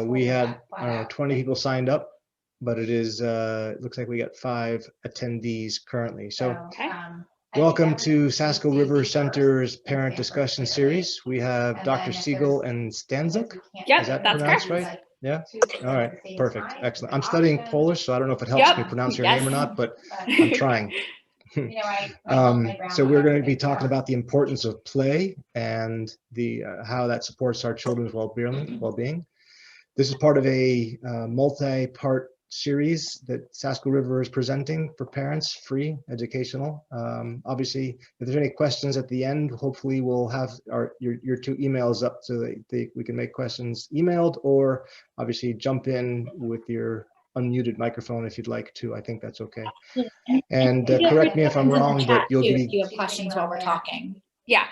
We had 20 people signed up, but it looks like we got 5 attendees currently. So welcome to Sasko River Center's Parent Discussion Series. We have Dr. Siegel and Stanzik. Yep, Is that that's pronounced correct. right? Yeah. All right. Perfect. Excellent. I'm studying Polish, so I don't know if it helps me pronounce your name or not, but I'm trying. So we're going to be talking about the importance of play and how that supports our children's well-being. This is part of a multi-part series that Sasko River is presenting for parents, free, educational. Obviously, if there's any questions at the end, hopefully we'll have your 2 emails up so that we can make questions emailed, or obviously jump in with your unmuted microphone if you'd like to. I think that's okay. And correct me if I'm wrong, but you'll be... If you have questions while we're talking. Yeah.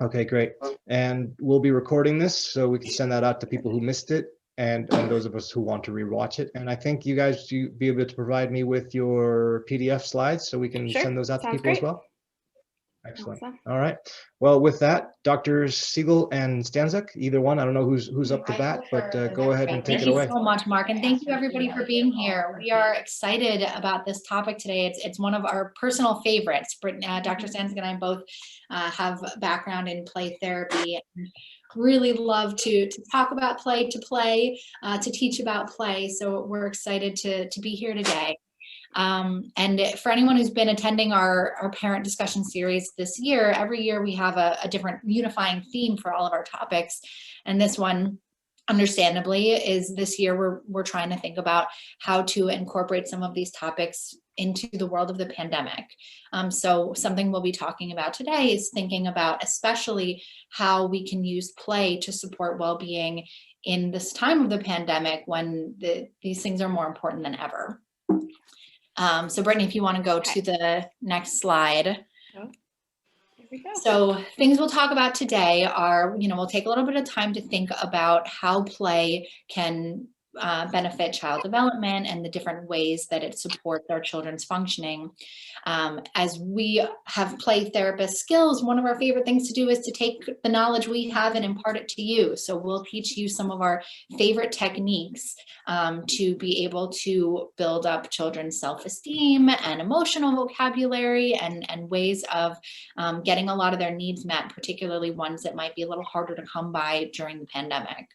Okay, great. And we'll be recording this so we can send that out to people who missed it and those of us who want to rewatch it. And I think you guys be able to provide me with your PDF slides so we can send those out to people as well. Excellent. Awesome. All right. Well, with that, Drs. Siegel and Stanzik, either one. I don't know who's up to bat, but go ahead and take it away. Thank you so much, Mark, and thank you everybody for being here. We are excited about this topic today. It's one of our personal favorites. Dr. Stanzik and I both have background in play therapy and really love to talk about play, to teach about play. So we're excited to be here today. And for anyone who's been attending our parent discussion series this year, every year we have a different unifying theme for all of our topics. And this one, understandably, is this year we're trying to think about how to incorporate some of these topics into the world of the pandemic. So something we'll be talking about today is thinking about especially how we can use play to support well-being in this time of the pandemic when these things are more important than ever. So Brittany, if you want to go to the next slide. Oh, here we go. So things we'll talk about today are, we'll take a little bit of time to think about how play can benefit child development and the different ways that it supports our children's functioning. As we have play therapist skills, one of our favorite things to do is to take the knowledge we have and impart it to you. So we'll teach you some of our favorite techniques to be able to build up children's self-esteem and emotional vocabulary and ways of getting a lot of their needs met, particularly ones that might be a little harder to come by during the pandemic.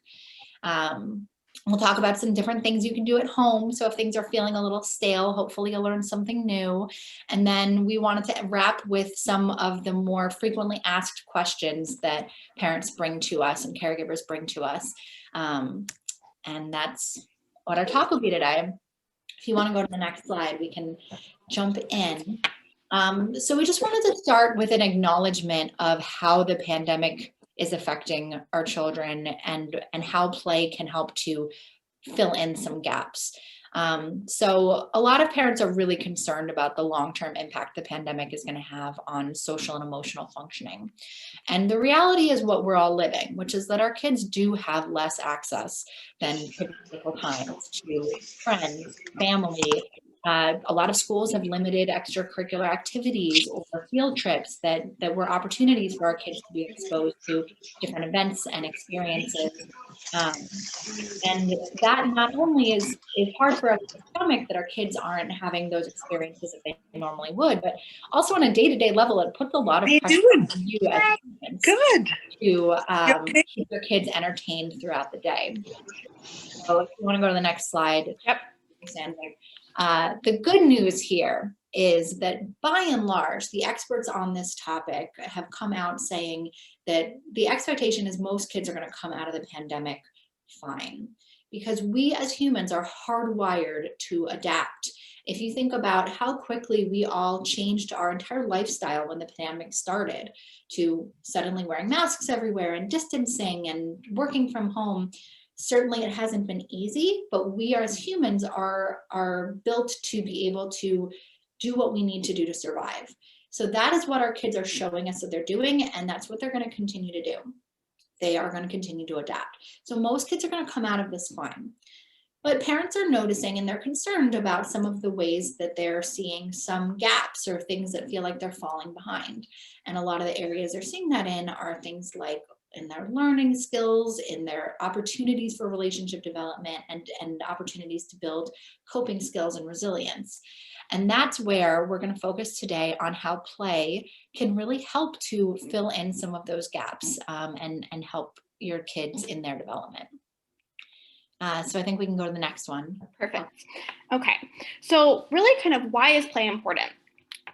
We'll talk about some different things you can do at home. So if things are feeling a little stale, hopefully you'll learn something new. And then we wanted to wrap with some of the more frequently asked questions that parents bring to us and caregivers bring to us. And that's what our talk will be today. If you want to go to the next slide, we can jump in. So we just wanted to start with an acknowledgement of how the pandemic is affecting our children and how play can help to fill in some gaps. So a lot of parents are really concerned about the long-term impact the pandemic is going to have on social and emotional functioning. And the reality is what we're all living, which is that our kids do have less access than typical times to friends, family. A lot of schools have limited extracurricular activities or field trips that were opportunities for our kids to be exposed to different events and experiences. And that not only is hard for us to stomach that our kids aren't having those experiences that they normally would, but also on a day-to-day level, it puts a lot of pressure on you as parents to keep your kids entertained throughout the day. So if you want to go to the next slide. Yep. The good news here is that by and large, the experts on this topic have come out saying that the expectation is most kids are going to come out of the pandemic fine, because we as humans are hardwired to adapt. If you think about how quickly we all changed our entire lifestyle when the pandemic started, to suddenly wearing masks everywhere and distancing and working from home, certainly it hasn't been easy, but we as humans are built to be able to do what we need to do to survive. So that is what our kids are showing us that they're doing, and that's what they're going to continue to do. They are going to continue to adapt. So most kids are going to come out of this fine. But parents are noticing and they're concerned about some of the ways that they're seeing some gaps or things that feel like they're falling behind. And a lot of the areas they're seeing that in are things like their learning skills, in their opportunities for relationship development, and opportunities to build coping skills and resilience. And that's where we're going to focus today on how play can really help to fill in some of those gaps, and help your kids in their development. So I think we can go to the next one. Perfect. Okay. So really kind of why is play important?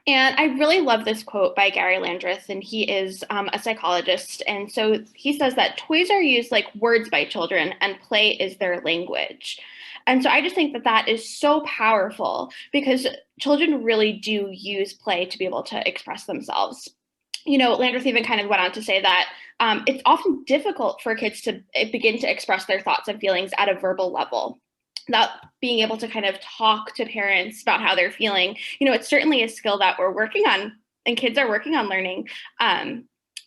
And I really love this quote by Gary Landreth, and he is a psychologist. And so he says that toys are used like words by children and play is their language. And so I just think that that is so powerful because children really do use play to be able to express themselves. You know, Landreth even kind of went on to say that it's often difficult for kids to begin to express their thoughts and feelings at a verbal level. Not being able to kind of talk to parents about how they're feeling, you know, it's certainly a skill that we're working on and kids are working on learning.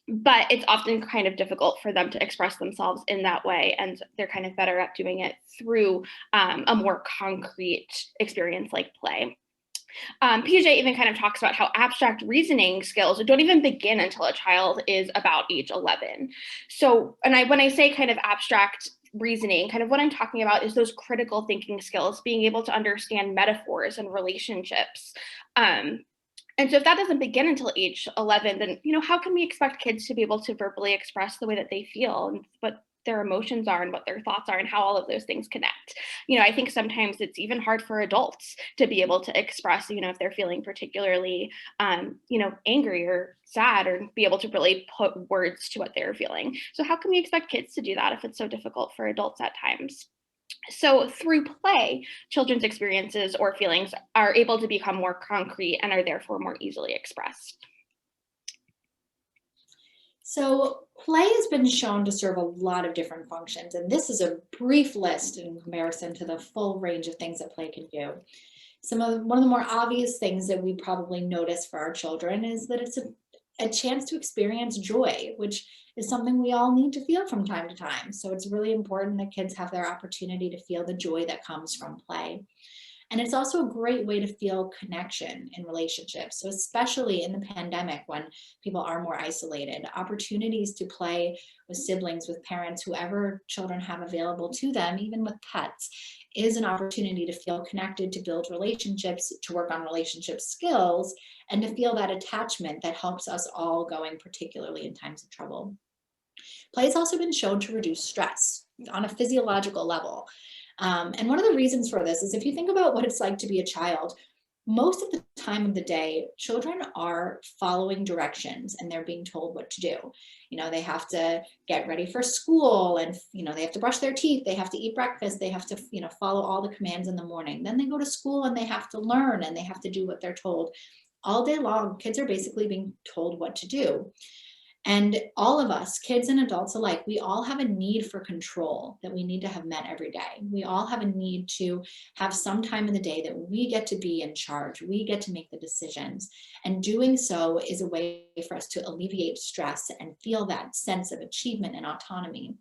But it's often kind of difficult for them to express themselves in that way. And they're kind of better at doing it through a more concrete experience like play. PJ even kind of talks about how abstract reasoning skills don't even begin until a child is about age 11. So, and when I say kind of abstract reasoning, kind of what I'm talking about is those critical thinking skills, being able to understand metaphors and relationships. And so if that doesn't begin until age 11, then, you know, how can we expect kids to be able to verbally express the way that they feel and what their emotions are and what their thoughts are and how all of those things connect? You know, I think sometimes it's even hard for adults to be able to express, you know, if they're feeling particularly, you know, angry or sad, or be able to really put words to what they're feeling. So how can we expect kids to do that if it's so difficult for adults at times? So through play, children's experiences or feelings are able to become more concrete and are therefore more easily expressed. So play has been shown to serve a lot of different functions, and this is a brief list in comparison to the full range of things that play can do. One of the more obvious things that we probably notice for our children is that it's a chance to experience joy, which is something we all need to feel from time to time. So it's really important that kids have their opportunity to feel the joy that comes from play. And it's also a great way to feel connection in relationships. So especially in the pandemic, when people are more isolated, opportunities to play with siblings, with parents, whoever children have available to them, even with pets, is an opportunity to feel connected, to build relationships, to work on relationship skills, and to feel that attachment that helps us all going, particularly in times of trouble. Play has also been shown to reduce stress on a physiological level. And one of the reasons for this is if you think about what it's like to be a child, most of the time of the day, children are following directions and they're being told what to do. You know, they have to get ready for school and, you know, they have to brush their teeth, they have to eat breakfast, they have to, you know, follow all the commands in the morning. Then they go to school and they have to learn and they have to do what they're told. All day long, kids are basically being told what to do. And all of us, kids and adults alike, we all have a need for control that we need to have met every day. We all have a need to have some time in the day that we get to be in charge. We get to make the decisions. And doing so is a way for us to alleviate stress and feel that sense of achievement and autonomy.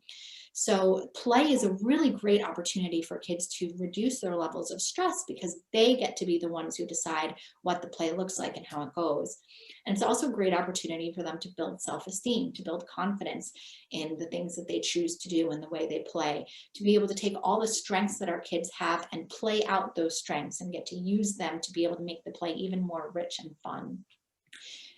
So play is a really great opportunity for kids to reduce their levels of stress because they get to be the ones who decide what the play looks like and how it goes. And it's also a great opportunity for them to build self-esteem, to build confidence in the things that they choose to do and the way they play, to be able to take all the strengths that our kids have and play out those strengths and get to use them to be able to make the play even more rich and fun.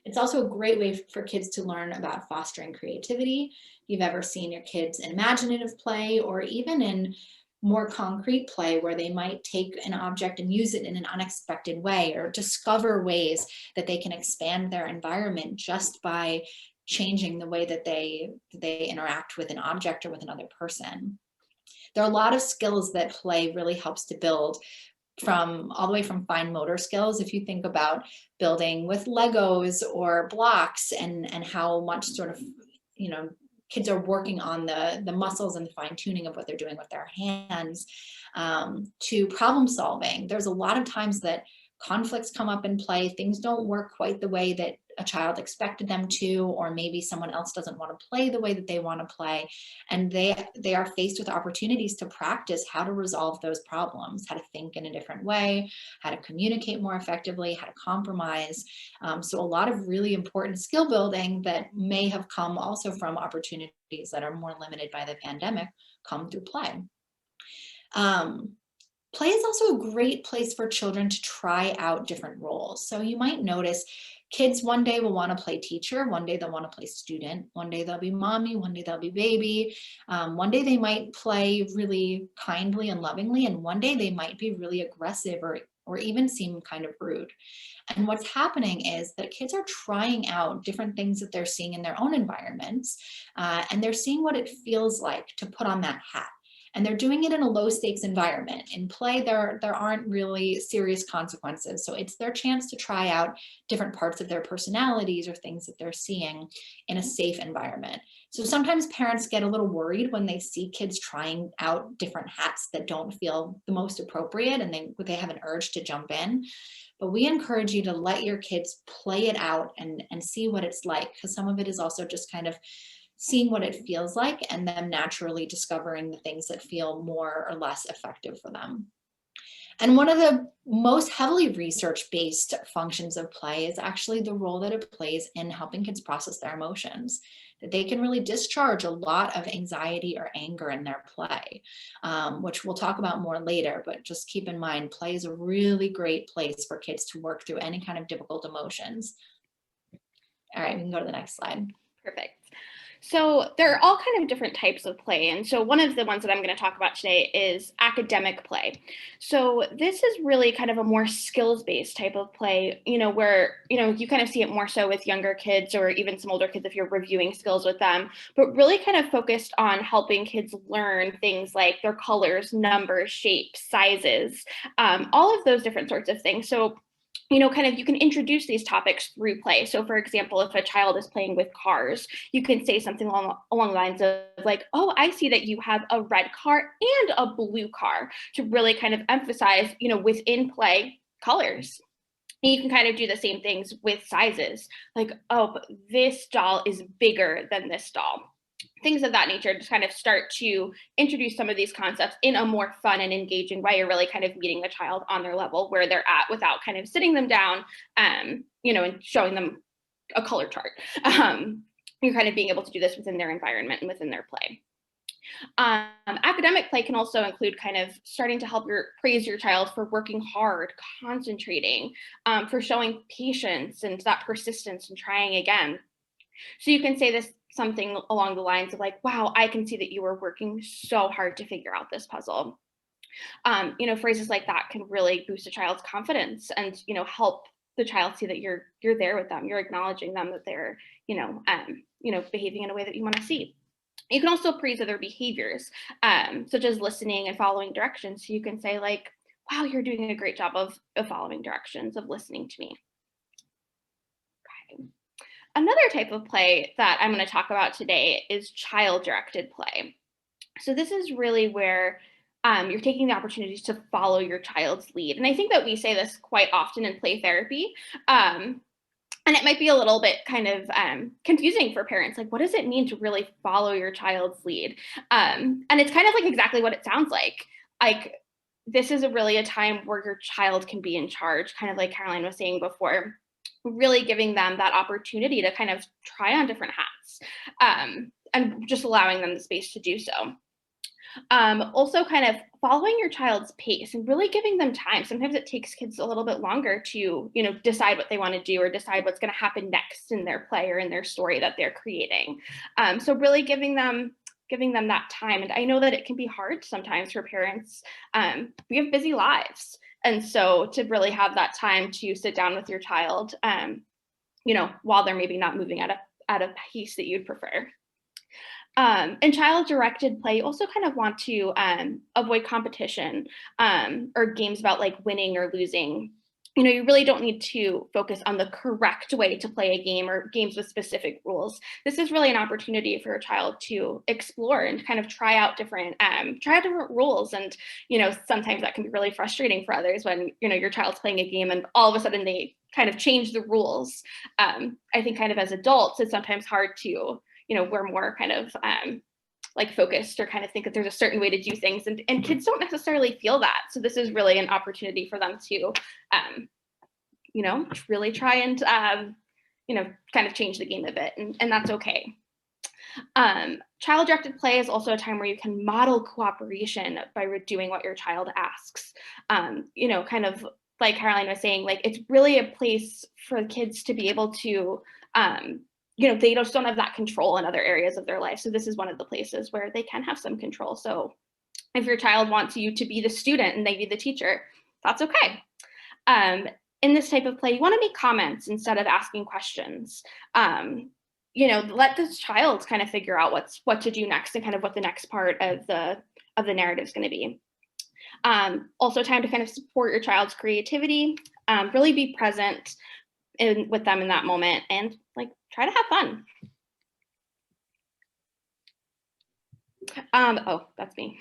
It's also a great way for kids to learn about fostering creativity. If you've ever seen your kids in imaginative play or even in more concrete play where they might take an object and use it in an unexpected way or discover ways that they can expand their environment just by changing the way that they interact with an object or with another person. There are a lot of skills that play really helps to build, from all the way from fine motor skills. If you think about building with Legos or blocks and how much sort of, you know, kids are working on the muscles and the fine tuning of what they're doing with their hands, to problem solving. There's a lot of times that conflicts come up in play, things don't work quite the way that a child expected them to, or maybe someone else doesn't want to play the way that they want to play, and they are faced with opportunities to practice how to resolve those problems, how to think in a different way, how to communicate more effectively, how to compromise. So a lot of really important skill building that may have come also from opportunities that are more limited by the pandemic come through play. Play is also a great place for children to try out different roles. So you might notice kids one day will want to play teacher, one day they'll want to play student, one day they'll be mommy, one day they'll be baby, one day they might play really kindly and lovingly, and one day they might be really aggressive or even seem kind of rude. And what's happening is that kids are trying out different things that they're seeing in their own environments, and they're seeing what it feels like to put on that hat. And they're doing it in a low stakes environment. In play, there aren't really serious consequences. So it's their chance to try out different parts of their personalities or things that they're seeing in a safe environment. So sometimes parents get a little worried when they see kids trying out different hats that don't feel the most appropriate, and they have an urge to jump in. But we encourage you to let your kids play it out and see what it's like, because some of it is also just kind of seeing what it feels like and them naturally discovering the things that feel more or less effective for them. And one of the most heavily research-based functions of play is actually the role that it plays in helping kids process their emotions, that they can really discharge a lot of anxiety or anger in their play, which we'll talk about more later, but just keep in mind, play is a really great place for kids to work through any kind of difficult emotions. All right, we can go to the next slide. Perfect. So there are all kind of different types of play. And so one of the ones that I'm going to talk about today is academic play. So this is really kind of a more skills-based type of play, where, you kind of see it more so with younger kids or even some older kids if you're reviewing skills with them, but really kind of focused on helping kids learn things like their colors, numbers, shapes, sizes, all of those different sorts of things. So kind of you can introduce these topics through play. So for example, if a child is playing with cars, you can say something along the lines of like, oh, I see that you have a red car and a blue car, to really kind of emphasize, within play, colors. And you can kind of do the same things with sizes, like, oh, but this doll is bigger than this doll. Things of that nature, just kind of start to introduce some of these concepts in a more fun and engaging way. You're really kind of meeting the child on their level where they're at without kind of sitting them down, and showing them a color chart. You're kind of being able to do this within their environment and within their play. Academic play can also include kind of starting to help praise your child for working hard, concentrating, for showing patience and that persistence and trying again. So you can say this something along the lines of like, wow, I can see that you were working so hard to figure out this puzzle. Phrases like that can really boost a child's confidence and, help the child see that you're there with them. You're acknowledging them, that they're, behaving in a way that you want to see. You can also praise other behaviors, such as listening and following directions. So you can say like, wow, you're doing a great job of following directions, of listening to me. Okay. Another type of play that I'm going to talk about today is child-directed play. So this is really where you're taking the opportunities to follow your child's lead. And I think that we say this quite often in play therapy. And it might be a little bit kind of confusing for parents. Like, what does it mean to really follow your child's lead? And it's kind of like exactly what it sounds like. Like, this is really a time where your child can be in charge, kind of like Caroline was saying before, really giving them that opportunity to kind of try on different hats, and just allowing them the space to do so. Also kind of following your child's pace and really giving them time. Sometimes it takes kids a little bit longer to, decide what they want to do or decide what's going to happen next in their play or in their story that they're creating. So really giving them that time. And I know that it can be hard sometimes for parents. We have busy lives. And so to really have that time to sit down with your child, while they're maybe not moving at a pace that you'd prefer. And child-directed play, you also kind of want to avoid competition or games about like winning or losing. you really don't need to focus on the correct way to play a game or games with specific rules. This is really an opportunity for a child to explore and kind of try out different rules. And, sometimes that can be really frustrating for others when, your child's playing a game and all of a sudden they kind of change the rules. I think kind of as adults, it's sometimes hard to, we're more kind of like focused or kind of think that there's a certain way to do things, and kids don't necessarily feel that. So this is really an opportunity for them to, really try and, kind of change the game a bit, and that's okay. Child-directed play is also a time where you can model cooperation by doing what your child asks. Kind of like Caroline was saying, like it's really a place for kids to be able to, they just don't have that control in other areas of their life. So this is one of the places where they can have some control. So if your child wants you to be the student and they be the teacher, that's okay. In this type of play, you want to make comments instead of asking questions. Let this child kind of figure out what to do next and kind of what the next part of the narrative is going to be. Also time to kind of support your child's creativity, really be present with them in that moment, and like try to have fun. Oh, that's me.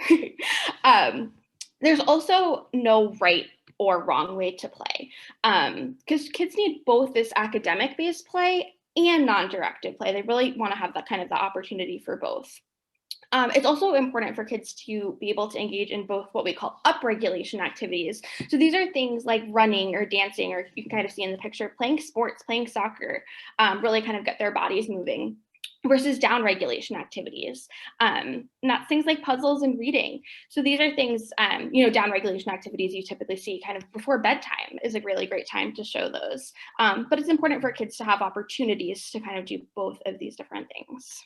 There's also no right or wrong way to play, because kids need both this academic-based play and non-directed play. They really want to have that kind of the opportunity for both. It's also important for kids to be able to engage in both what we call upregulation activities. So these are things like running or dancing, or you can kind of see in the picture, playing sports, playing soccer, really kind of get their bodies moving, versus downregulation activities. And that's things like puzzles and reading. So these are things, downregulation activities you typically see kind of before bedtime is a really great time to show those. But it's important for kids to have opportunities to kind of do both of these different things.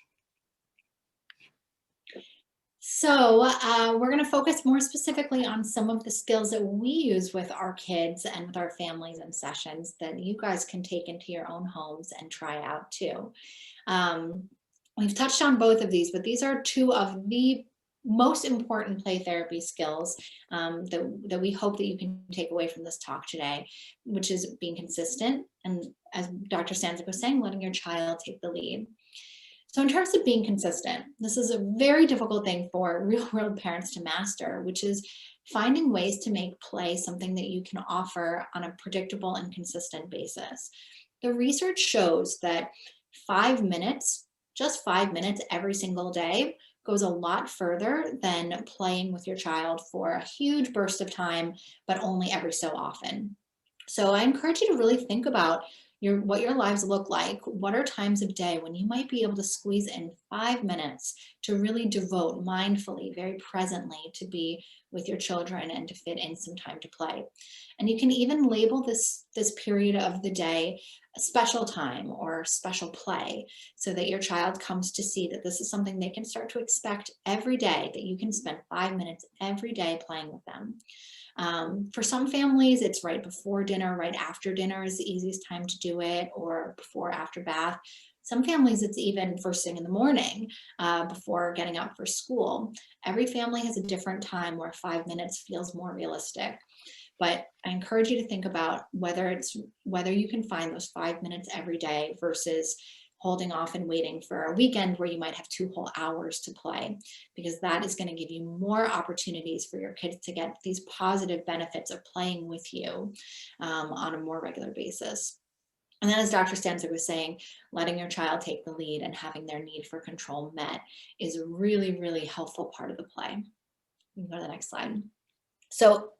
So we're going to focus more specifically on some of the skills that we use with our kids and with our families and sessions that you guys can take into your own homes and try out too. We've touched on both of these, but these are two of the most important play therapy skills that we hope that you can take away from this talk today, which is being consistent. And as Dr. Stanzik was saying, letting your child take the lead. So in terms of being consistent, this is a very difficult thing for real world parents to master, which is finding ways to make play something that you can offer on a predictable and consistent basis. The research shows that 5 minutes, just 5 minutes every single day, goes a lot further than playing with your child for a huge burst of time, but only every so often. So I encourage you to really think about what your lives look like. What are times of day when you might be able to squeeze in 5 minutes to really devote mindfully, very presently, to be with your children and to fit in some time to play. And you can even label this period of the day a special time or special play, so that your child comes to see that this is something they can start to expect every day, that you can spend 5 minutes every day playing with them. For some families, it's right before dinner, right after dinner is the easiest time to do it, or before, after bath. Some families, it's even first thing in the morning, before getting up for school. Every family has a different time where 5 minutes feels more realistic. But I encourage you to think about whether you can find those 5 minutes every day versus holding off and waiting for a weekend where you might have 2 whole hours to play, because that is going to give you more opportunities for your kids to get these positive benefits of playing with you on a more regular basis. And then, as Dr. Stanzik was saying, letting your child take the lead and having their need for control met is a really, really helpful part of the play. You can go to the next slide. So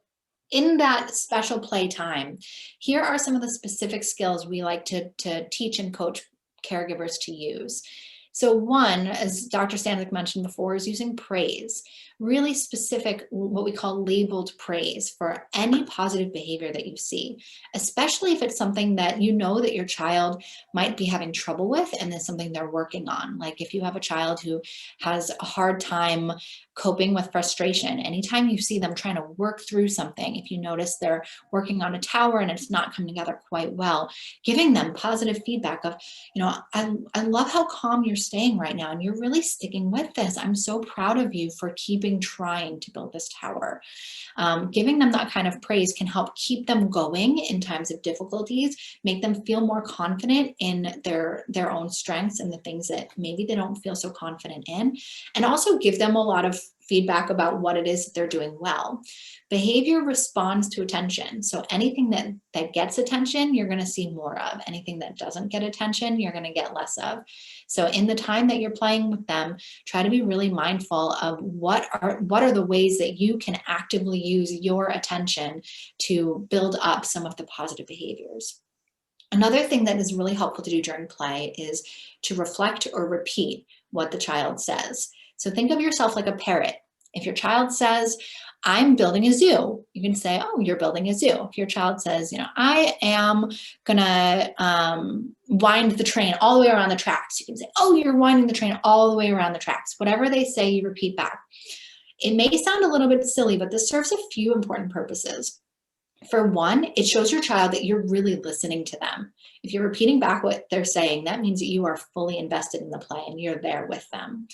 in that special play time, here are some of the specific skills we like to teach and coach caregivers to use. So one, as Dr. Stanzik mentioned before, is using praise, really specific, what we call labeled praise for any positive behavior that you see, especially if it's something that you know that your child might be having trouble with and there's something they're working on. Like if you have a child who has a hard time coping with frustration, anytime you see them trying to work through something, if you notice they're working on a tower and it's not coming together quite well, giving them positive feedback of, I love how calm you're staying right now, and you're really sticking with this. I'm so proud of you for trying to build this tower. Giving them that kind of praise can help keep them going in times of difficulties, make them feel more confident in their own strengths and the things that maybe they don't feel so confident in, and also give them a lot of feedback about what it is that they're doing well. Behavior responds to attention. So anything that gets attention, you're going to see more of. Anything that doesn't get attention, you're going to get less of. So in the time that you're playing with them, try to be really mindful of what are the ways that you can actively use your attention to build up some of the positive behaviors. Another thing that is really helpful to do during play is to reflect or repeat what the child says. So think of yourself like a parrot. If your child says, I'm building a zoo, you can say, oh, you're building a zoo. If your child says, I am gonna wind the train all the way around the tracks, you can say, oh, you're winding the train all the way around the tracks. Whatever they say, you repeat back. It may sound a little bit silly, but this serves a few important purposes. For one, it shows your child that you're really listening to them. If you're repeating back what they're saying, that means that you are fully invested in the play and you're there with them.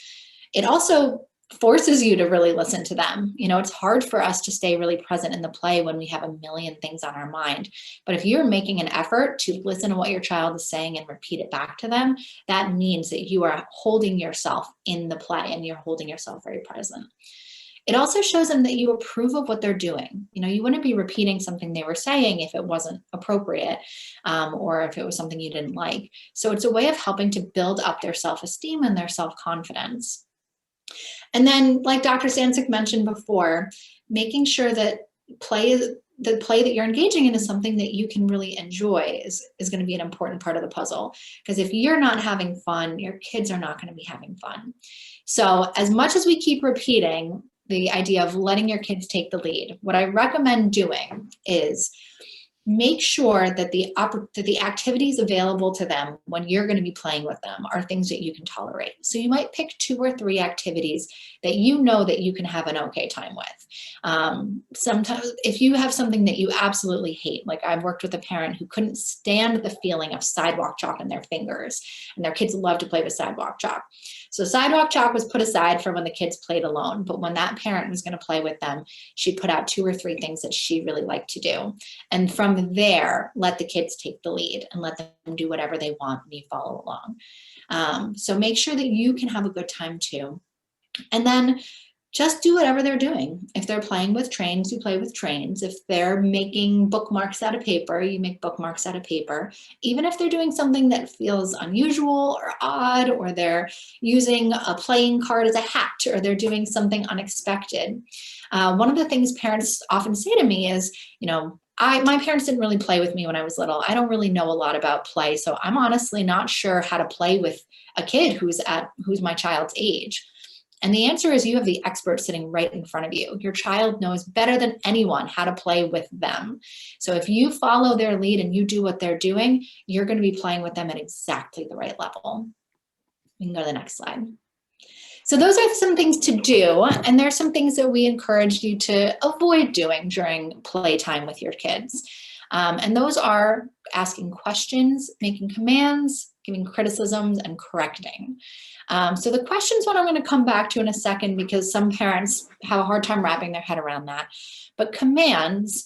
It also forces you to really listen to them. It's hard for us to stay really present in the play when we have a million things on our mind. But if you're making an effort to listen to what your child is saying and repeat it back to them, that means that you are holding yourself in the play and you're holding yourself very present. It also shows them that you approve of what they're doing. You wouldn't be repeating something they were saying if it wasn't appropriate or if it was something you didn't like. So it's a way of helping to build up their self-esteem and their self-confidence. And then, like Dr. Sancik mentioned before, making sure that the play that you're engaging in is something that you can really enjoy is going to be an important part of the puzzle. Because if you're not having fun, your kids are not going to be having fun. So as much as we keep repeating the idea of letting your kids take the lead, what I recommend doing is make sure that the activities available to them when you're going to be playing with them are things that you can tolerate. So you might pick 2 or 3 activities that you know that you can have an okay time with. Sometimes if you have something that you absolutely hate, like I've worked with a parent who couldn't stand the feeling of sidewalk chalk in their fingers, and their kids love to play with sidewalk chalk. So sidewalk chalk was put aside for when the kids played alone, but when that parent was going to play with them, she put out 2 or 3 things that she really liked to do. And from there, let the kids take the lead and let them do whatever they want and you follow along. So make sure that you can have a good time too. And then just do whatever they're doing. If they're playing with trains, you play with trains. If they're making bookmarks out of paper, you make bookmarks out of paper. Even if they're doing something that feels unusual or odd, or they're using a playing card as a hat, or they're doing something unexpected. One of the things parents often say to me is, my parents didn't really play with me when I was little. I don't really know a lot about play, so I'm honestly not sure how to play with a kid who's my child's age. And the answer is you have the expert sitting right in front of you. Your child knows better than anyone how to play with them. So if you follow their lead and you do what they're doing, you're going to be playing with them at exactly the right level. We can go to the next slide. So those are some things to do, and there's some things that we encourage you to avoid doing during playtime with your kids. And those are asking questions, making commands, giving criticisms, and correcting. So the questions one I'm going to come back to in a second because some parents have a hard time wrapping their head around that. But commands,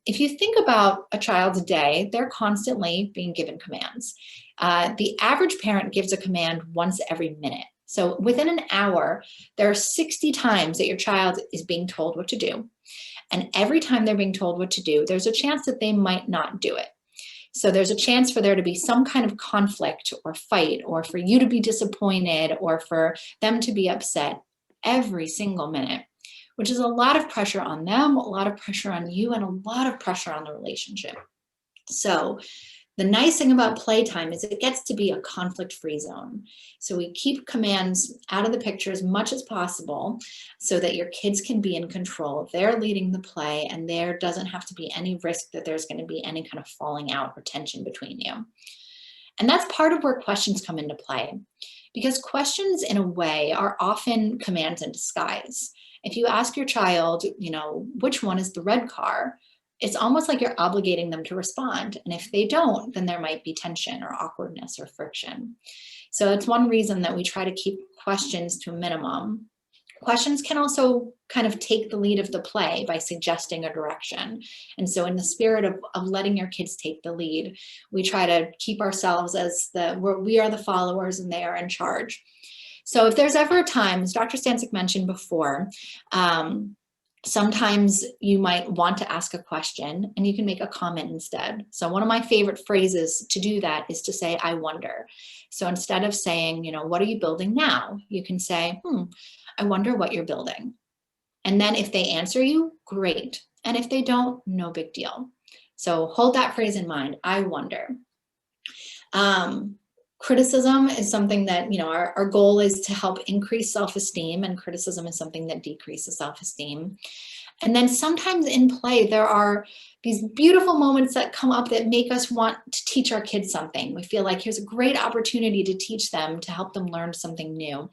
if you think about a child's day, they're constantly being given commands. The average parent gives a command once every minute. So within an hour, there are 60 times that your child is being told what to do. And every time they're being told what to do, there's a chance that they might not do it. So there's a chance for there to be some kind of conflict or fight, or for you to be disappointed, or for them to be upset every single minute, which is a lot of pressure on them, a lot of pressure on you, and a lot of pressure on the relationship. So the nice thing about playtime is it gets to be a conflict-free zone. So we keep commands out of the picture as much as possible so that your kids can be in control. They're leading the play, and there doesn't have to be any risk that there's going to be any kind of falling out or tension between you. And that's part of where questions come into play, because questions in a way are often commands in disguise. If you ask your child, which one is the red car? It's almost like you're obligating them to respond. And if they don't, then there might be tension or awkwardness or friction. So it's one reason that we try to keep questions to a minimum. Questions can also kind of take the lead of the play by suggesting a direction. And so in the spirit of letting your kids take the lead, we try to keep ourselves as we are the followers and they are in charge. So if there's ever a time, as Dr. Stancic mentioned before, sometimes you might want to ask a question and you can make a comment instead. So one of my favorite phrases to do that is to say, I wonder. So instead of saying, what are you building now? You can say, I wonder what you're building. And then if they answer you, great. And if they don't, no big deal. So hold that phrase in mind, I wonder. Criticism is something that, our goal is to help increase self-esteem, and criticism is something that decreases self-esteem. And then sometimes in play, there are these beautiful moments that come up that make us want to teach our kids something. We feel like here's a great opportunity to teach them, to help them learn something new.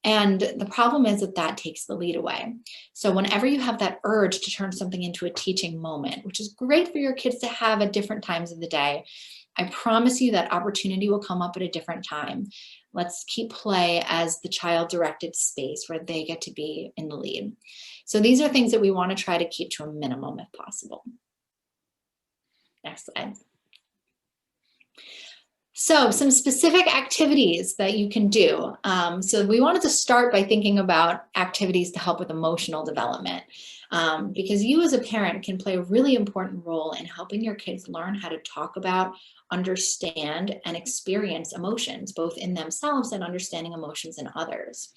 And the problem is that takes the lead away. So whenever you have that urge to turn something into a teaching moment, which is great for your kids to have at different times of the day, I promise you that opportunity will come up at a different time. Let's keep play as the child-directed space where they get to be in the lead. So these are things that we want to try to keep to a minimum if possible. Next slide. So some specific activities that you can do. So we wanted to start by thinking about activities to help with emotional development, because you as a parent can play a really important role in helping your kids learn how to talk about, understand, and experience emotions, both in themselves and understanding emotions in others.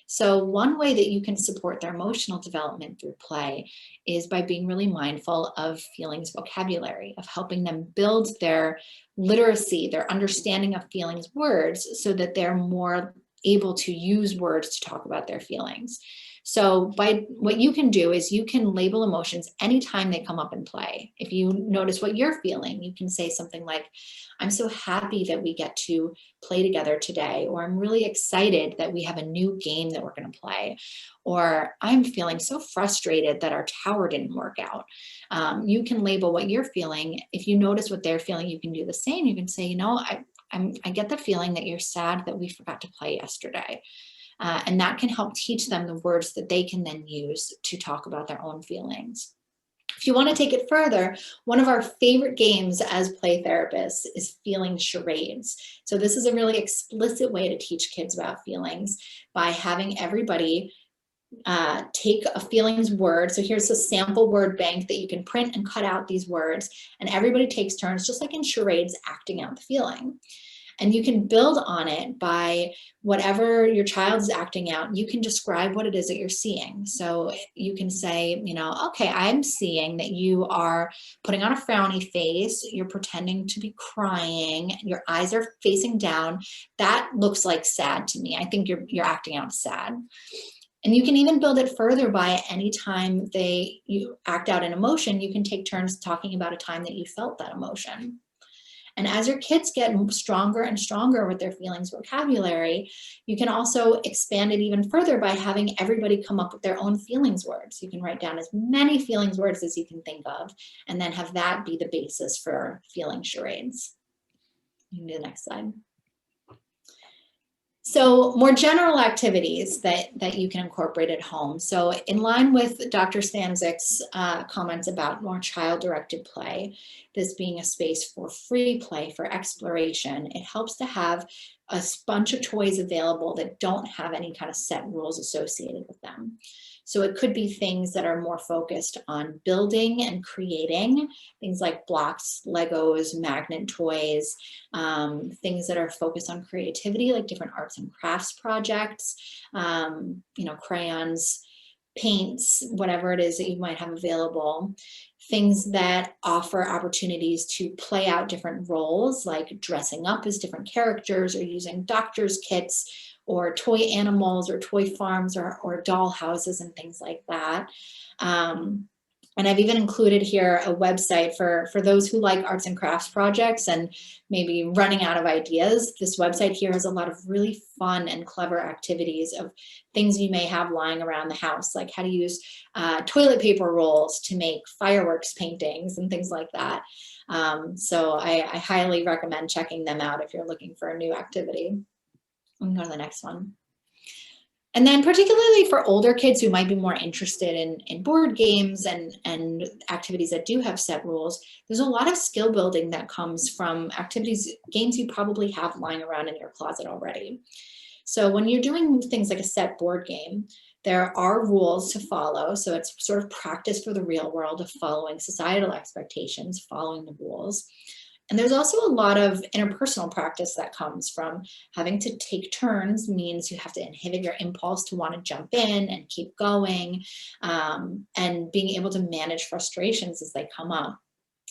So one way that you can support their emotional development through play is by being really mindful of feelings vocabulary, of helping them build their literacy, their understanding of feelings words, so that they're more able to use words to talk about their feelings. So what you can do is you can label emotions anytime they come up in play. If you notice what you're feeling, you can say something like, I'm so happy that we get to play together today, or I'm really excited that we have a new game that we're going to play, or I'm feeling so frustrated that our tower didn't work out. You can label what you're feeling. If you notice what they're feeling, you can do the same. You can say, I get the feeling that you're sad that we forgot to play yesterday. And that can help teach them the words that they can then use to talk about their own feelings. If you want to take it further, one of our favorite games as play therapists is feeling charades. So this is a really explicit way to teach kids about feelings by having everybody take a feelings word. So here's a sample word bank that you can print and cut out these words, and everybody takes turns, just like in charades, acting out the feeling. And you can build on it by whatever your child is acting out. You can describe what it is that you're seeing. So you can say, okay, I'm seeing that you are putting on a frowny face. You're pretending to be crying. Your eyes are facing down. That looks like sad to me. I think you're acting out sad. And you can even build it further by anytime you act out an emotion, you can take turns talking about a time that you felt that emotion. And as your kids get stronger and stronger with their feelings vocabulary, you can also expand it even further by having everybody come up with their own feelings words. You can write down as many feelings words as you can think of, and then have that be the basis for feeling charades. You can do the next slide. So more general activities that you can incorporate at home. So in line with Dr. Stancic's comments about more child-directed play, this being a space for free play, for exploration, it helps to have a bunch of toys available that don't have any kind of set rules associated with them. So it could be things that are more focused on building and creating, things like blocks, Legos, magnet toys, things that are focused on creativity, like different arts and crafts projects, crayons, paints, whatever it is that you might have available. Things that offer opportunities to play out different roles, like dressing up as different characters, or using doctor's kits, or toy animals, or toy farms, or doll houses, and things like that. And I've even included here a website for those who like arts and crafts projects and maybe running out of ideas. This website here has a lot of really fun and clever activities of things you may have lying around the house, like how to use toilet paper rolls to make fireworks paintings and things like that. So I highly recommend checking them out if you're looking for a new activity. We can go to the next one. And then particularly for older kids who might be more interested in board games and activities that do have set rules, there's a lot of skill building that comes from activities, games you probably have lying around in your closet already. So when you're doing things like a set board game, there are rules to follow. So it's sort of practice for the real world of following societal expectations, following the rules. And there's also a lot of interpersonal practice that comes from having to take turns. Means you have to inhibit your impulse to want to jump in and keep going, and being able to manage frustrations as they come up.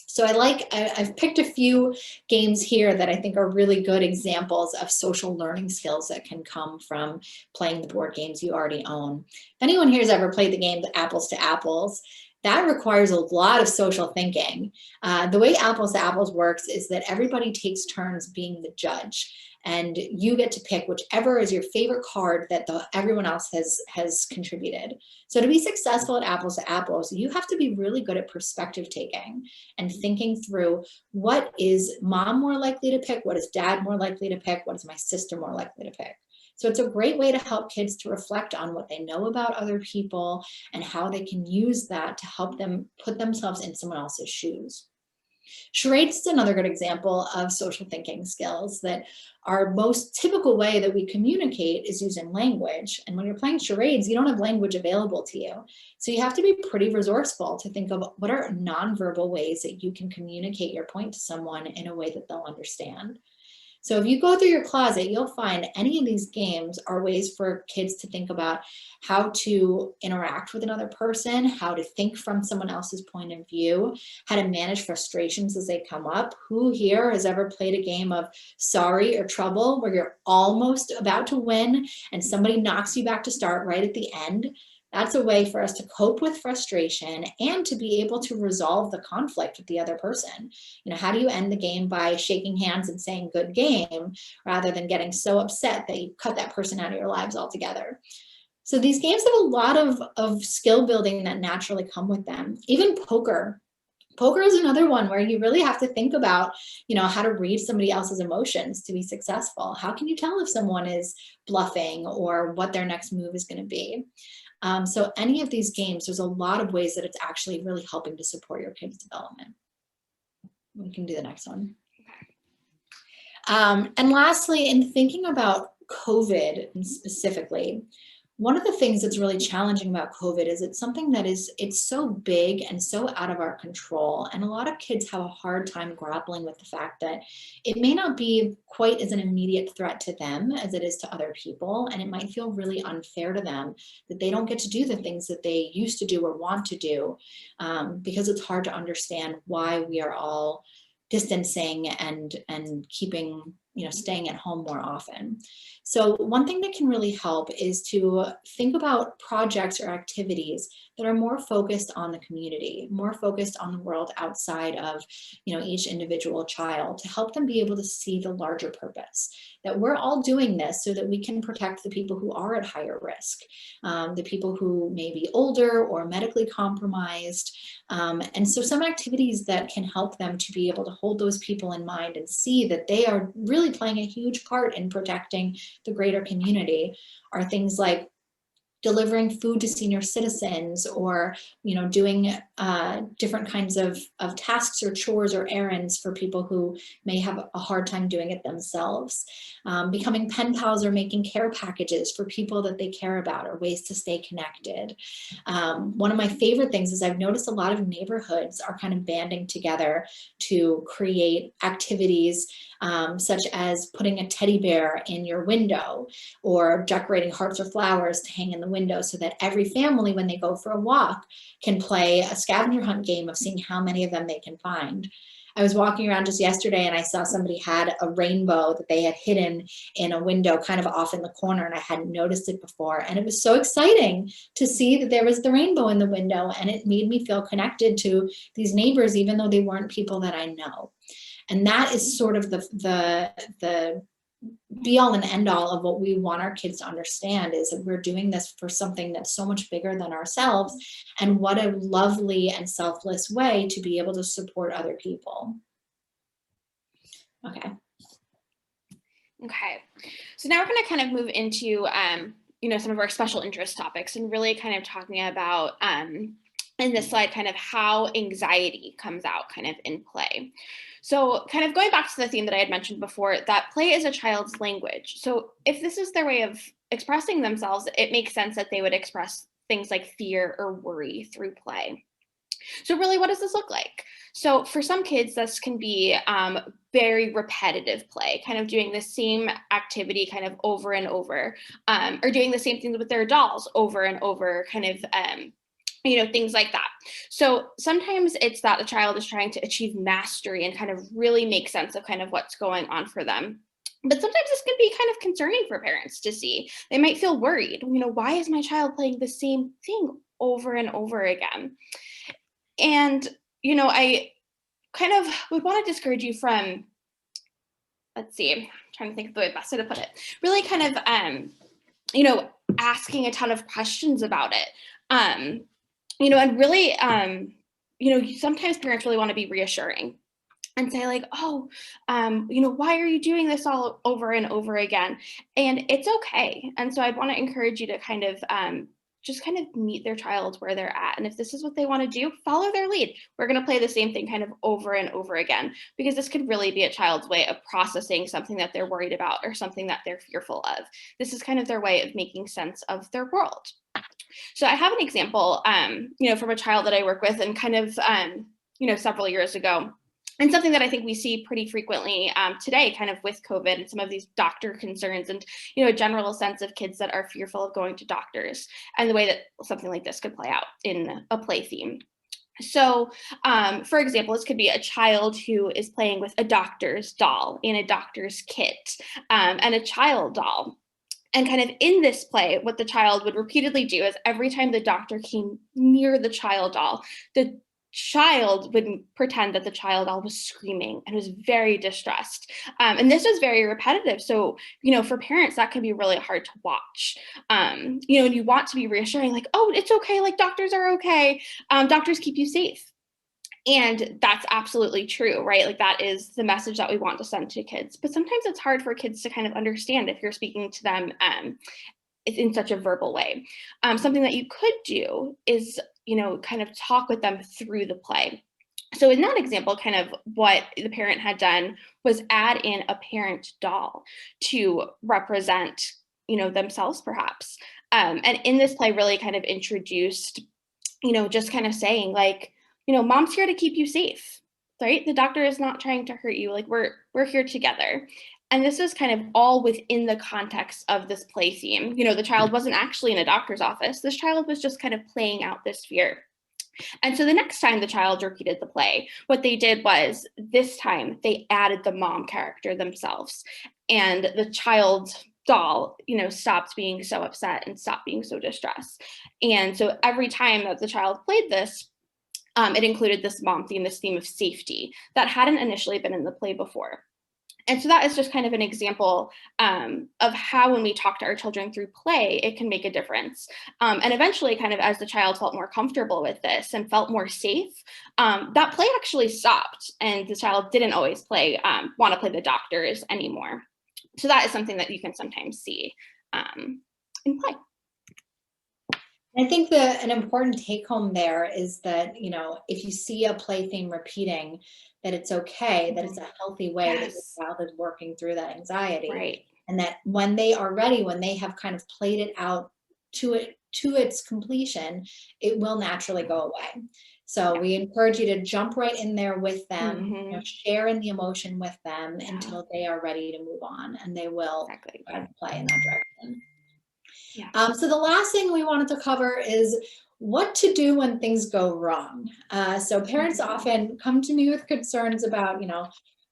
So I've picked a few games here that I think are really good examples of social learning skills that can come from playing the board games you already own. If anyone here has ever played the game Apples to Apples, that requires a lot of social thinking. The way Apples to Apples works is that everybody takes turns being the judge, and you get to pick whichever is your favorite card that everyone else has contributed. So to be successful at Apples to Apples, you have to be really good at perspective taking and thinking through, what is mom more likely to pick? What is dad more likely to pick? What is my sister more likely to pick? So it's a great way to help kids to reflect on what they know about other people and how they can use that to help them put themselves in someone else's shoes. Charades is another good example of social thinking skills that our most typical way that we communicate is using language. And when you're playing charades, you don't have language available to you. So you have to be pretty resourceful to think of what are nonverbal ways that you can communicate your point to someone in a way that they'll understand. So if you go through your closet, you'll find any of these games are ways for kids to think about how to interact with another person, how to think from someone else's point of view, how to manage frustrations as they come up. Who here has ever played a game of Sorry or Trouble where you're almost about to win and somebody knocks you back to start right at the end? That's a way for us to cope with frustration and to be able to resolve the conflict with the other person. You know, how do you end the game by shaking hands and saying good game rather than getting so upset that you cut that person out of your lives altogether? So these games have a lot of skill building that naturally come with them. Even poker. Poker is another one where you really have to think about, you know, how to read somebody else's emotions to be successful. How can you tell if someone is bluffing or what their next move is going to be? So any of these games, there's a lot of ways that it's actually really helping to support your kids' development. We can do the next one. And lastly, in thinking about COVID specifically, one of the things that's really challenging about COVID is it's something that it's so big and so out of our control. And a lot of kids have a hard time grappling with the fact that it may not be quite as an immediate threat to them as it is to other people. And it might feel really unfair to them that they don't get to do the things that they used to do or want to do, because it's hard to understand why we are all distancing and keeping, you know, staying at home more often. So one thing that can really help is to think about projects or activities that are more focused on the community, more focused on the world outside of, you know, each individual child, to help them be able to see the larger purpose, that we're all doing this so that we can protect the people who are at higher risk, the people who may be older or medically compromised. And so some activities that can help them to be able to hold those people in mind and see that they are really playing a huge part in protecting the greater community are things like delivering food to senior citizens, or, you know, doing different kinds of tasks or chores or errands for people who may have a hard time doing it themselves. Becoming pen pals or making care packages for people that they care about, or ways to stay connected. One of my favorite things is I've noticed a lot of neighborhoods are kind of banding together to create activities such as putting a teddy bear in your window, or decorating hearts or flowers to hang in the window, so that every family, when they go for a walk, can play a scavenger hunt game of seeing how many of them they can find. I was walking around just yesterday and I saw somebody had a rainbow that they had hidden in a window kind of off in the corner, and I hadn't noticed it before. And it was so exciting to see that there was the rainbow in the window, and it made me feel connected to these neighbors, even though they weren't people that I know. And that is sort of the be all and end all of what we want our kids to understand, is that we're doing this for something that's so much bigger than ourselves. And what a lovely and selfless way to be able to support other people. Okay. Okay. So now we're going to kind of move into, some of our special interest topics and really kind of talking about, in this slide, kind of how anxiety comes out kind of in play. So kind of going back to the theme that I had mentioned before, that play is a child's language. So if this is their way of expressing themselves, it makes sense that they would express things like fear or worry through play. So really, what does this look like? So for some kids, this can be very repetitive play, kind of doing the same activity kind of over and over, or doing the same things with their dolls over and over, kind of, things like that. So sometimes it's that a child is trying to achieve mastery and kind of really make sense of kind of what's going on for them. But sometimes this can be kind of concerning for parents to see. They might feel worried, why is my child playing the same thing over and over again? And, I kind of would want to discourage you from, let's see, I'm trying to think of the best way to put it, really kind of, asking a ton of questions about it. And really, sometimes parents really want to be reassuring and say like, oh, why are you doing this all over and over again? And it's okay. And so I'd want to encourage you to kind of, just kind of meet their child where they're at. And if this is what they want to do, follow their lead. We're going to play the same thing kind of over and over again, because this could really be a child's way of processing something that they're worried about or something that they're fearful of. This is kind of their way of making sense of their world. So I have an example, from a child that I work with and kind of, several years ago. And something that I think we see pretty frequently today, kind of with COVID and some of these doctor concerns and, a general sense of kids that are fearful of going to doctors and the way that something like this could play out in a play theme. So, for example, this could be a child who is playing with a doctor's doll and a doctor's kit and a child doll. And kind of in this play, what the child would repeatedly do is every time the doctor came near the child doll, the child would pretend that the child doll was screaming and was very distressed. And this was very repetitive. So, for parents, that can be really hard to watch. And you want to be reassuring, like, oh, it's okay. Like, doctors are okay. Doctors keep you safe. And that's absolutely true, right? Like that is the message that we want to send to kids. But sometimes it's hard for kids to kind of understand if you're speaking to them in such a verbal way. Something that you could do is, kind of talk with them through the play. So in that example, kind of what the parent had done was add in a parent doll to represent, themselves perhaps. And in this play really kind of introduced, just kind of saying like, mom's here to keep you safe, right? The doctor is not trying to hurt you. Like we're here together. And this is kind of all within the context of this play theme. The child wasn't actually in a doctor's office. This child was just kind of playing out this fear. And so the next time the child repeated the play, what they did was this time they added the mom character themselves. And the child doll, stopped being so upset and stopped being so distressed. And so every time that the child played this, it included this mom theme, this theme of safety that hadn't initially been in the play before. And so that is just kind of an example of how when we talk to our children through play, it can make a difference. And eventually, kind of as the child felt more comfortable with this and felt more safe, that play actually stopped. And the child didn't always want to play the doctors anymore. So that is something that you can sometimes see in play. I think an important take home there is that, if you see a play theme repeating, that it's okay, that it's a healthy way that the child is working through that anxiety. Right. And that when they are ready, when they have kind of played it out to its completion, it will naturally go away. So we encourage you to jump right in there with them, share in the emotion with them until they are ready to move on, and they will play in that direction. Yeah. So the last thing we wanted to cover is what to do when things go wrong. So parents often come to me with concerns about,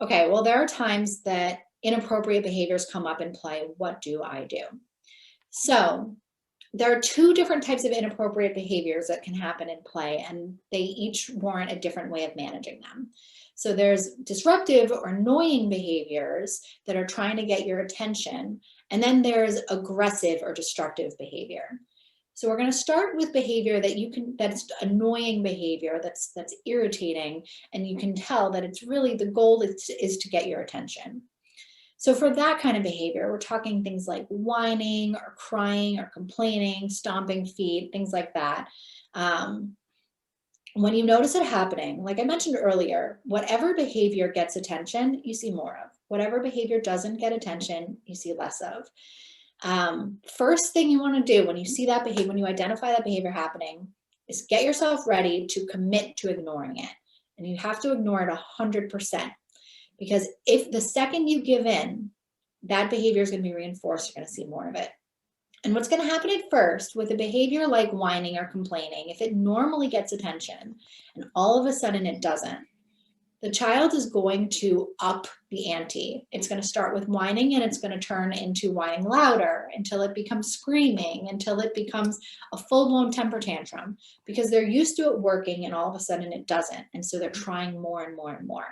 okay, well, there are times that inappropriate behaviors come up in play. What do I do? So there are two different types of inappropriate behaviors that can happen in play, and they each warrant a different way of managing them. So there's disruptive or annoying behaviors that are trying to get your attention. And then there's aggressive or destructive behavior. So we're going to start with behavior that's annoying behavior, that's irritating, and you can tell that it's really the goal is to get your attention. So for that kind of behavior, we're talking things like whining or crying or complaining, stomping feet, things like that. When you notice it happening, like I mentioned earlier, whatever behavior gets attention, you see more of. Whatever behavior doesn't get attention, you see less of. First thing you want to do when you see that behavior, when you identify that behavior happening, is get yourself ready to commit to ignoring it. And you have to ignore it 100%. Because if the second you give in, that behavior is going to be reinforced, you're going to see more of it. And what's going to happen at first with a behavior like whining or complaining, if it normally gets attention and all of a sudden it doesn't, the child is going to up the ante. It's going to start with whining and it's going to turn into whining louder until it becomes screaming, until it becomes a full-blown temper tantrum, because they're used to it working and all of a sudden it doesn't. And so they're trying more and more and more.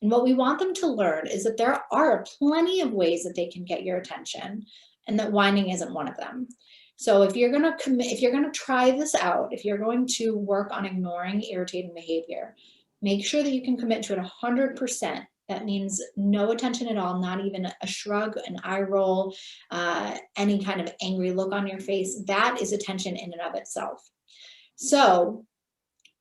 And what we want them to learn is that there are plenty of ways that they can get your attention, and that whining isn't one of them. So if you're going to try this out, if you're going to work on ignoring irritating behavior, make sure that you can commit to it 100%. That means no attention at all, not even a shrug, an eye roll, any kind of angry look on your face. That is attention in and of itself. So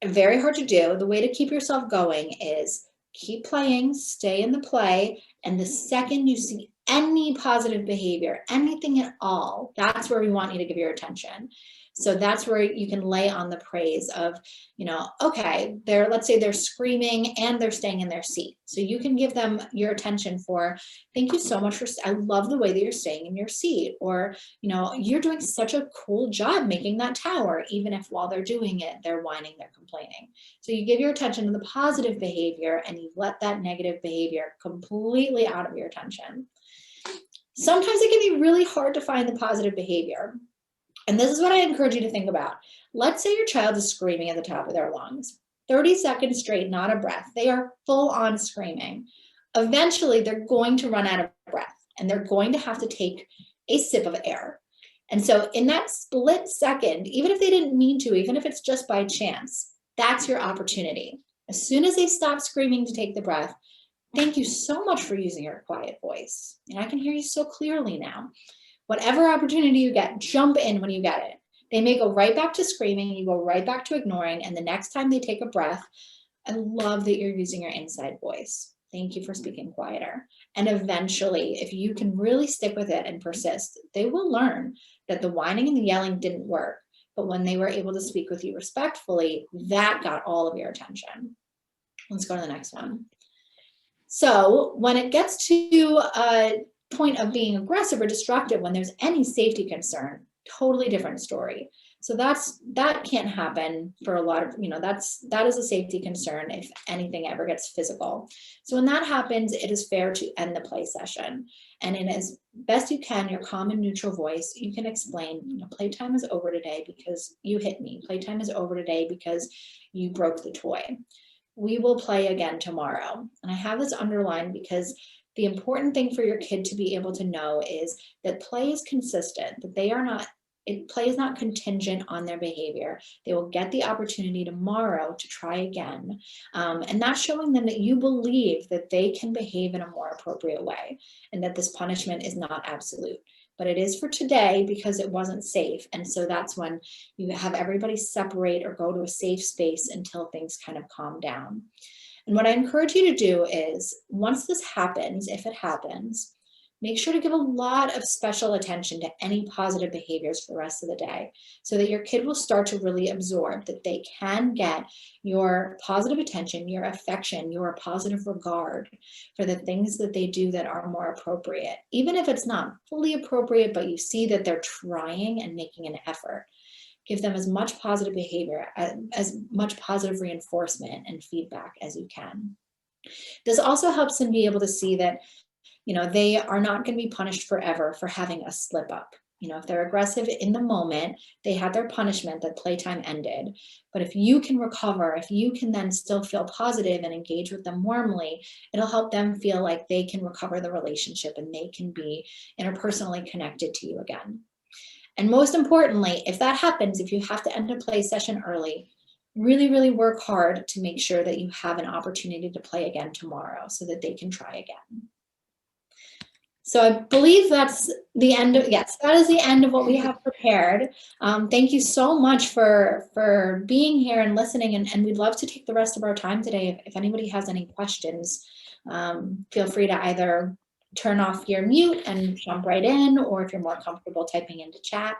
very hard to do. The way to keep yourself going is keep playing, stay in the play, and the second you see any positive behavior, anything at all, that's where we want you to give your attention. So that's where you can lay on the praise of, okay, let's say they're screaming and they're staying in their seat. So you can give them your attention for, thank you so much I love the way that you're staying in your seat. Or, you're doing such a cool job making that tower, even if while they're doing it, they're whining, they're complaining. So you give your attention to the positive behavior and you let that negative behavior completely out of your attention. Sometimes it can be really hard to find the positive behavior. And this is what I encourage you to think about. Let's say your child is screaming at the top of their lungs, 30 seconds straight, not a breath. They are full on screaming. Eventually, they're going to run out of breath and they're going to have to take a sip of air. And so in that split second, even if they didn't mean to, even if it's just by chance, that's your opportunity. As soon as they stop screaming to take the breath, thank you so much for using your quiet voice. And I can hear you so clearly now. Whatever opportunity you get, jump in when you get it. They may go right back to screaming, you go right back to ignoring, and the next time they take a breath, I love that you're using your inside voice. Thank you for speaking quieter. And eventually, if you can really stick with it and persist, they will learn that the whining and the yelling didn't work. But when they were able to speak with you respectfully, that got all of your attention. Let's go to the next one. So when it gets to a point of being aggressive or destructive, when there's any safety concern, totally different story. So that can't happen for a lot of, that is a safety concern if anything ever gets physical. So when that happens, it is fair to end the play session. And in as best you can, your calm and neutral voice, you can explain, playtime is over today because you hit me. Playtime is over today because you broke the toy. We will play again tomorrow. And I have this underlined because the important thing for your kid to be able to know is that play is consistent, that play is not contingent on their behavior. They will get the opportunity tomorrow to try again. And that's showing them that you believe that they can behave in a more appropriate way and that this punishment is not absolute. But it is for today because it wasn't safe. And so that's when you have everybody separate or go to a safe space until things kind of calm down. And what I encourage you to do is, once this happens, if it happens, make sure to give a lot of special attention to any positive behaviors for the rest of the day so that your kid will start to really absorb that they can get your positive attention, your affection, your positive regard for the things that they do that are more appropriate. Even if it's not fully appropriate, but you see that they're trying and making an effort. Give them as much positive behavior, as much positive reinforcement and feedback as you can. This also helps them be able to see that, they are not going to be punished forever for having a slip up. If they're aggressive in the moment, they had their punishment, that playtime ended. But if you can recover, if you can then still feel positive and engage with them warmly, it'll help them feel like they can recover the relationship and they can be interpersonally connected to you again. And most importantly, if that happens, if you have to end a play session early, really, really work hard to make sure that you have an opportunity to play again tomorrow so that they can try again. So I believe that's the end of, yes, that is the end of what we have prepared. Thank you so much for being here and listening, and we'd love to take the rest of our time today. If anybody has any questions, feel free to either turn off your mute and jump right in, or if you're more comfortable typing into chat.